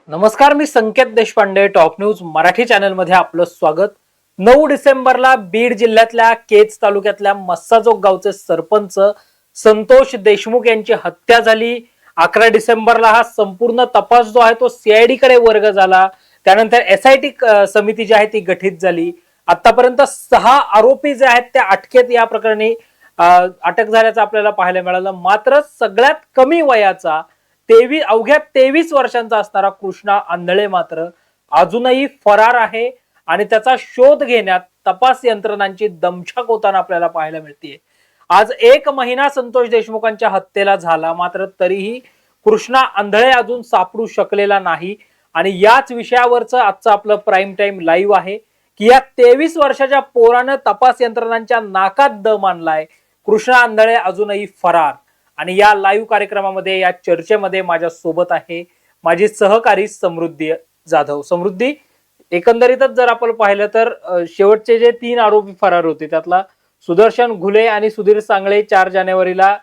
नमस्कार, मी Sanket Deshpande. Top news Marathi channel मध्ये आपलं स्वागत. 9 डिसेंबरला बीड जिल्ह्यातल्या केज तालुक्यातल्या मस्साजोग गावचे सरपंच संतोष देशमुख यांची हत्या झाली. 11 डिसेंबरला हा संपूर्ण तपास जो आहे तो सीआयडी कडे वर्ग झाला. त्यानंतर एसआयटी समिती जी आहे ती गठीत झाली. आतापर्यंत 6 आरोपी जे आहेत त्या अटकेत या प्रकरणी अटक झाल्याचं आपल्याला पाहायला मिळालं. मात्र सगळ्यात कमी वयाचा अवघ्या 23 वर्षांचा असणारा कृष्णा आंधळे मात्र अजूनही फरार आहे आणि त्याचा शोध घेण्यात तपास यंत्रणांची दमछाक होताना आपल्याला पाहायला मिळते. आज 1 महिना संतोष देशमुखांच्या हत्येला झाला, मात्र तरीही कृष्णा आंधळे अजून सापडू शकलेला नाही. आणि याच विषयावरचं आजचं आपलं प्राईम टाइम लाईव्ह आहे की या 23 वर्षाच्या पोरानं तपास यंत्रणांच्या नाकात दम आणलाय. कृष्णा आंधळे अजूनही फरार. आणि या लाईव्ह कार्यक्रमामध्ये, या चर्चेमध्ये माझ्या सोबत आहे माझी सहकारी समृद्धी जाधव. समृद्धी, एकंदरीतच जर आपण पाहिलं तर शेवटचे जे 3 आरोपी फरार होते त्यातला सुदर्शन घुले आणि सुधीर सांगळे 4 जानेवारीला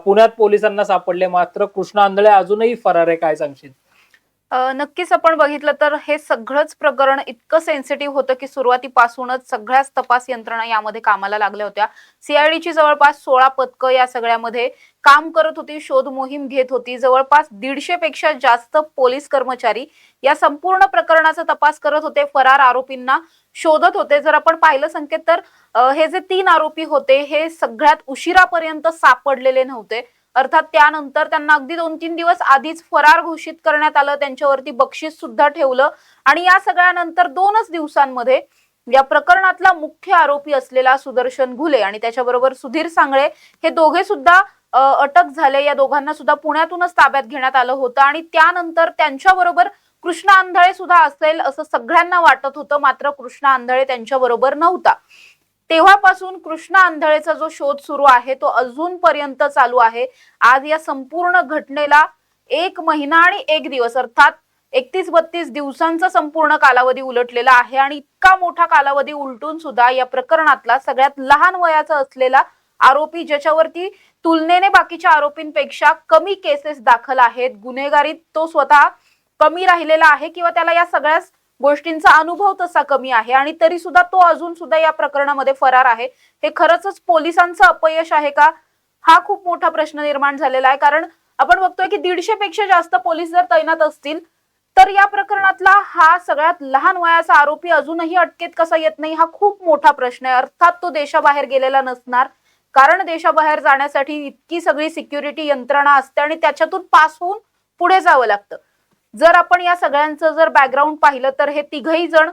पुण्यात पोलिसांना सापडले, मात्र कृष्णा आंधळे अजूनही फरार आहे. काय सांगशील? नक्कीच आपण बघितलं तर हे सगळंच प्रकरण इतकं सेन्सिटिव्ह होतं की सुरुवातीपासूनच सगळ्याच तपास यंत्रणा यामध्ये कामाला लागल्या होत्या. सीआयडीची जवळपास 16 पथकं या सगळ्यामध्ये काम करत होती, शोध मोहीम घेत होती. जवळपास 150 पेक्षा जास्त पोलीस कर्मचारी या संपूर्ण प्रकरणाचा तपास करत होते, फरार आरोपींना शोधत होते. जर आपण पाहिलं संकेत तर हे जे 3 आरोपी होते हे सगळ्यात उशिरापर्यंत सापडलेले नव्हते. अर्थात त्यानंतर त्यांना अगदी 2-3 दिवस आधीच फरार घोषित करण्यात आलं, त्यांच्यावरती बक्षीस सुद्धा ठेवलं. आणि या सगळ्यानंतर 2च दिवसांमध्ये या प्रकरणातला मुख्य आरोपी असलेला सुदर्शन घुले आणि त्याच्याबरोबर सुधीर सांगळे हे दोघे सुद्धा अटक झाले. या दोघांना सुद्धा पुण्यातूनच ताब्यात घेण्यात आलं होतं आणि त्यानंतर त्यांच्याबरोबर कृष्णा आंधळे सुद्धा असेल असं सगळ्यांना वाटत होतं, मात्र कृष्णा आंधळे त्यांच्याबरोबर नव्हता. तेव्हापासून कृष्णा आंधळेचा जो शोध सुरू आहे तो अजूनपर्यंत चालू आहे. आज या संपूर्ण घटनेला 1 महिना आणि 1 दिवस अर्थात 31-32 दिवसांचा संपूर्ण कालावधी उलटलेला आहे. आणि इतका मोठा कालावधी उलटून सुद्धा या प्रकरणातला सगळ्यात लहान वयाचा असलेला आरोपी, ज्याच्यावरती तुलनेने बाकीच्या आरोपींपेक्षा कमी केसेस दाखल आहेत, गुन्हेगारीत तो स्वतः कमी राहिलेला आहे किंवा त्याला या सगळ्या गोष्टींचा अनुभव तसा कमी आहे आणि तरी सुद्धा तो अजून सुद्धा या प्रकरणामध्ये फरार आहे. हे खरंच पोलिसांचं अपयश आहे का, हा खूप मोठा प्रश्न निर्माण झालेला आहे. कारण आपण बघतोय की 150 पेक्षा जास्त पोलीस जर तैनात असतील तर या प्रकरणातला हा सगळ्यात लहान वयाचा आरोपी अजूनही अटकेत कसा येत नाही, हा खूप मोठा प्रश्न आहे. अर्थात तो देशाबाहेर गेलेला नसणार, कारण देशाबाहेर जाण्यासाठी इतकी सगळी सिक्युरिटी यंत्रणा असते आणि त्याच्यातून पास होऊन पुढे जावं लागतं. जर आपण या सगळ्यांचं जर बॅकग्राऊंड पाहिलं तर हे तिघही जण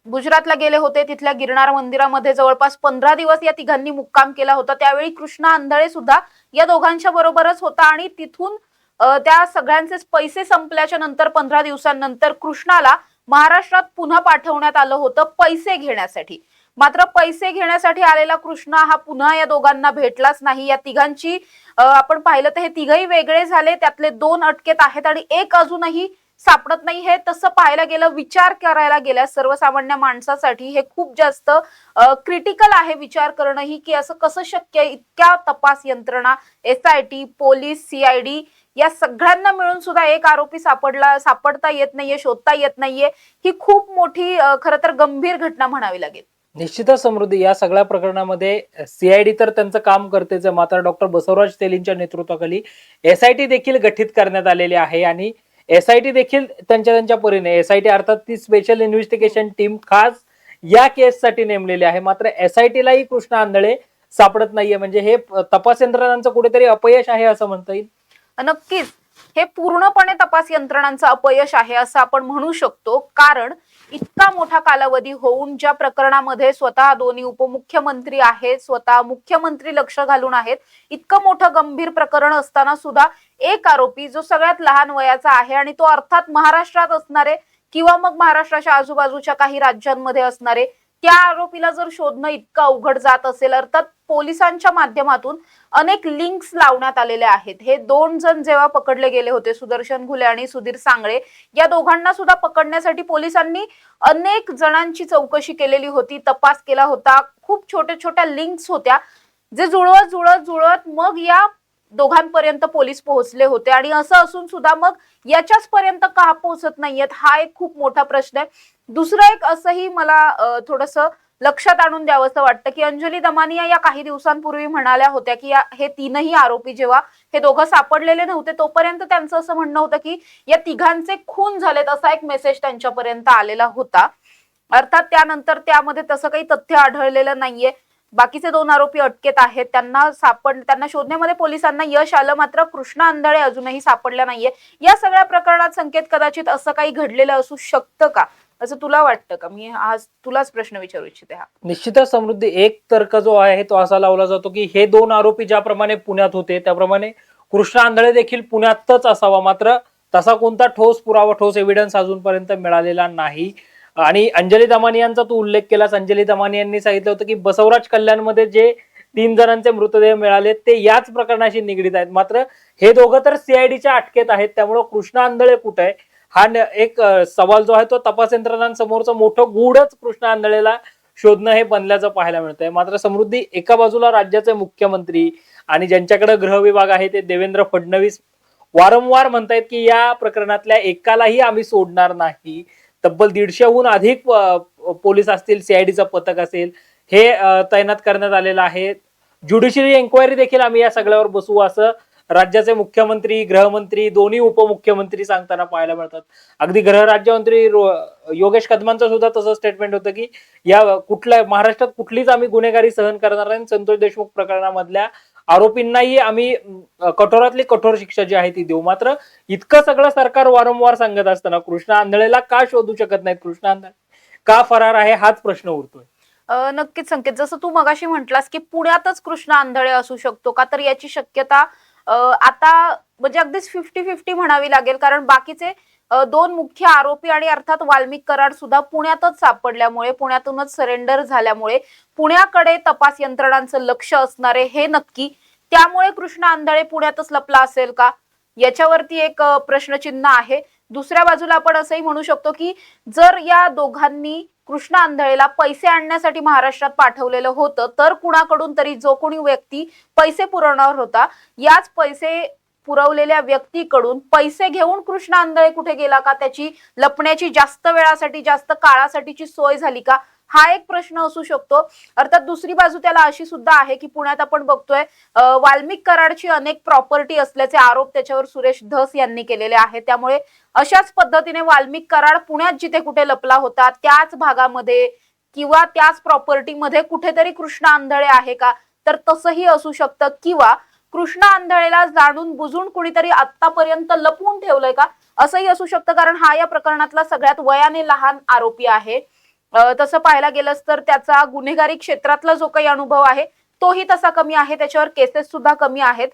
गुजरातला गेले होते. तिथल्या गिरनार मंदिरामध्ये जवळपास 15 दिवस या तिघांनी मुक्काम केला होता. त्यावेळी कृष्णा आंधळे सुद्धा या दोघांच्या बरोबरच होता आणि तिथून त्या सगळ्यांचे पैसे संपल्याच्या नंतर 15 दिवसांनंतर कृष्णाला महाराष्ट्रात पुन्हा पाठवण्यात आलं होतं पैसे घेण्यासाठी. मात्र पैसे घेण्यासाठी आलेला कृष्णा हा पुन्हा या दोघांना भेटलाच नाही. या तिघांची आपण पाहिलं तर हे तिघही वेगळे झाले, त्यातले 2 अटकेत आहेत आणि 1 अजूनही सापडत नाही. हे तसं पाहायला गेलं, विचार करायला गेल्या सर्वसामान्य माणसासाठी हे खूप जास्त क्रिटिकल आहे विचार करणं ही, की असं कसं शक्य आहे. इतक्या तपास यंत्रणा, एसआयटी, पोलीस, सीआयडी या सगळ्यांना मिळून सुद्धा 1 आरोपी सापडता येत नाहीये, शोधता येत नाहीये. ही खूप मोठी खरं तर गंभीर घटना म्हणावी लागेल. निश्चितच समृद्धी, या सगळ्या प्रकरणामध्ये सीआयडी तर त्यांचं काम करतेच, मात्र डॉक्टर बसवराज तेलींच्या नेतृत्वाखाली एसआयटी देखील गठीत करण्यात आलेली आहे. आणि एसआयटी देखील त्यांच्या परीने, एसआयटी अर्थात ती स्पेशल इन्व्हेस्टिगेशन टीम खास या केससाठी नेमलेली आहे. मात्र एसआयटीलाही कृष्णा आंधळे सापडत नाहीये. म्हणजे हे तपास यंत्रणांचं कुठेतरी अपयश आहे असं म्हणता येईल. नक्कीच हे पूर्णपणे तपास यंत्रणांचं अपयश आहे असं आपण म्हणू शकतो. कारण इतका मोठा कालावधी होऊन ज्या प्रकरणामध्ये स्वतः दोन्ही उपमुख्यमंत्री आहेत, स्वतः मुख्यमंत्री लक्ष घालून आहेत, इतकं मोठं गंभीर प्रकरण असताना सुद्धा 1 आरोपी जो सगळ्यात लहान वयाचा आहे आणि तो अर्थात महाराष्ट्रात असणारे किंवा मग महाराष्ट्राच्या आजूबाजूच्या काही राज्यांमध्ये असणारे, त्या आरोपीला जर शोधणं इतकं अवघड जात असेल, अर्थात पोलिसांच्या माध्यमातून अनेक लिंक्स लावण्यात आलेले आहेत. हे 2 जण जेव्हा पकडले गेले होते, सुदर्शन घुले आणि सुधीर सांगळे, या दोघांना सुद्धा पकडण्यासाठी पोलिसांनी अनेक जणांची चौकशी केलेली होती, तपास केला होता. खूप छोट्या छोट्या लिंक्स होत्या जे जुळवत मग या दोघांपर्यंत पोलीस पोहोचले होते आणि असं असून सुद्धा मग याच्याच पर्यंत का पोहोचत नाहीयेत हा एक खूप मोठा प्रश्न आहे. दुसरं एक असंही मला थोडंसं लक्षात आणून द्यावं असं वाटतं की अंजली दमानिया या काही दिवसांपूर्वी म्हणाल्या होत्या की हे तीनही आरोपी जेव्हा हे दोघं सापडलेले नव्हते तोपर्यंत त्यांचं असं म्हणणं होतं की या तिघांचे खून झालेत असा एक मेसेज त्यांच्यापर्यंत आलेला होता. अर्थात त्यानंतर त्यामध्ये तसं काही तथ्य आढळलेलं नाहीये. बाकीचे 2 आरोपी अटकेत आहेत. त्यांना शोधण्यामध्ये पोलिसांना यश आलं, मात्र कृष्णा अंधळे अजूनही सापडल्या नाहीये. या सगळ्या प्रकरणात संकेत कदाचित असं काही घडलेलं असू शकतं का, असं तुला वाटतं का? मी आज तुलाच प्रश्न विचारू इच्छिते हा. निश्चितच समृद्धी, एक तर्क जो आहे तो असा लावला जातो की हे 2 आरोपी ज्याप्रमाणे पुण्यात होते त्याप्रमाणे कृष्णा आंधळे देखील पुण्यातच असावा, मात्र तसा कोणता ठोस पुरावा, ठोस एव्हिडन्स अजूनपर्यंत मिळालेला नाही. आणि अंजली दमानियांचा तू उल्लेख केलास. अंजली दमानियांनी सांगितलं होतं की बसवराज कल्याणमध्ये जे 3 जणांचे मृतदेह मिळाले ते याच प्रकरणाशी निगडीत आहेत, मात्र हे दोघं तर सीआयडीच्या अटकेत आहेत. त्यामुळे कृष्णा आंधळे कुठे आहे हा एक सवाल जो आहे तो तपास यंत्रणांसमोरचं मोठं गूढच कृष्णा आंधळेला शोधणं हे बनल्याचं पाहायला मिळतंय. मात्र समृद्धी, एका बाजूला राज्याचे मुख्यमंत्री आणि ज्यांच्याकडे गृह विभाग आहे ते देवेंद्र फडणवीस वारंवार म्हणतायत की या प्रकरणातल्या एकालाही आम्ही सोडणार नाही. तब्बल 150हून अधिक पोलीस असतील, सीआयडीचं पथक असेल, हे तैनात करण्यात आलेलं आहे. ज्युडिशरी एन्क्वायरी देखील आम्ही या सगळ्यावर बसवू असं राज्याचे मुख्यमंत्री, गृहमंत्री, दोन्ही उपमुख्यमंत्री सांगताना पाहायला मिळतात. अगदी गृहराज्यमंत्री योगेश कदमांचं सुद्धा तसं स्टेटमेंट होतं की या महाराष्ट्रात कुठलीच आम्ही गुन्हेगारी सहन करणार नाही. संतोष देशमुख प्रकरणामधल्या आरोपींनाही आम्ही कठोरातली कठोर शिक्षा जी आहे ती देऊ. मात्र इतकं सगळं सरकार वारंवार सांगत असताना कृष्णा आंधळेला का शोधू शकत नाहीत, कृष्णा आंधळे का फरार आहे हाच प्रश्न उरतोय. नक्कीच संकेत, जसं तू मगाशी म्हटलास की पुण्यातच कृष्णा आंधळे असू शकतो का, तर याची शक्यता आता म्हणजे अगदीच 50-50 म्हणावी लागेल. कारण बाकीचे 2 मुख्य आरोपी आणि अर्थात वाल्मिक कराड सुद्धा पुण्यातच सापडल्यामुळे, पुण्यातूनच सरेंडर झाल्यामुळे पुण्याकडे तपास यंत्रणांचं लक्ष असणारे हे नक्की. त्यामुळे कृष्णा आंधळे पुण्यातच लपला असेल का, याच्यावरती एक प्रश्नचिन्ह आहे. दुसऱ्या बाजूला आपण असंही म्हणू शकतो की जर या दोघांनी कृष्णा आंधळेला पैसे आणण्यासाठी महाराष्ट्रात पाठवलेलं होतं, तर कुणाकडून तरी जो कोणी व्यक्ती पैसे पुरवणार होता, याच पैसे पुरवलेल्या व्यक्तीकडून पैसे घेऊन कृष्णा आंधळे कुठे गेला का, त्याची लपण्याची जास्त वेळासाठी, जास्त काळासाठीची सोय झाली का, हा एक प्रश्न असू शकतो. अर्थात दुसरी बाजू त्याला अशी सुद्धा आहे की पुण्यात आपण बघतोय वाल्मिक कराडची अनेक प्रॉपर्टी असल्याचे आरोप त्याच्यावर सुरेश धस यांनी केलेले आहेत. त्यामुळे अशाच पद्धतीने वाल्मिक कराड पुण्यात जिथे कुठे लपला होता त्याच भागामध्ये किंवा त्याच प्रॉपर्टीमध्ये कुठेतरी कृष्णा आंधळे आहे का, तर तसंही असू शकतं. किंवा कृष्णा आंधळेला जाणून बुजून कुणीतरी आतापर्यंत लपवून ठेवलंय का, असंही असू शकतं. कारण हा या प्रकरणातला सगळ्यात वयाने लहान आरोपी आहे. तसं पाहायला गेलंच तर त्याचा गुन्हेगारी क्षेत्रातला जो काही अनुभव आहे तोही तसा कमी आहे, त्याच्यावर केसेस सुद्धा कमी आहेत.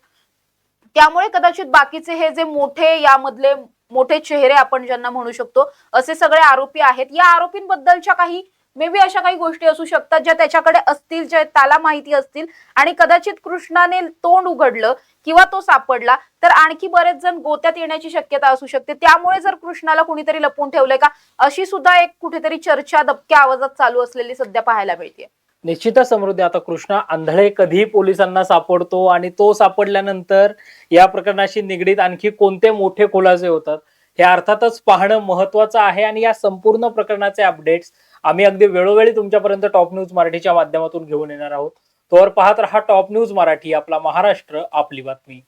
त्यामुळे कदाचित बाकीचे हे जे मोठे, यामधले मोठे चेहरे आपण ज्यांना म्हणू शकतो, असे सगळे आरोपी आहेत. या आरोपींबद्दलच्या काही मे बी अशा काही गोष्टी असू शकतात ज्या त्याच्याकडे असतील, ज्या त्याला माहिती असतील, आणि कदाचित कृष्णाने तोंड उघडलं किंवा तो सापडला तर आणखी बरेच जण गोत्यात येण्याची शक्यता असू शकते. त्यामुळे जर कृष्णाला कुणीतरी लपवून ठेवलंय का, अशी सुद्धा एक कुठेतरी चर्चा दबक्या आवाजात चालू असलेली सध्या पाहायला मिळते. निश्चितच समृद्धी, आता कृष्णा आंधळे कधी पोलिसांना सापडतो आणि तो सापडल्यानंतर या प्रकरणाशी निगडीत आणखी कोणते मोठे खुलासे होतात हे अर्थातच पाहणं महत्वाचं आहे. आणि या संपूर्ण प्रकरणाचे अपडेट्स आम्ही अगदी वेळोवेळी तुमच्यापर्यंत टॉप न्यूज मराठीच्या माध्यमातून घेऊन येणार आहोत. तोवर पाहत रहा टॉप न्यूज मराठी, आपला महाराष्ट्र आपली बातमी.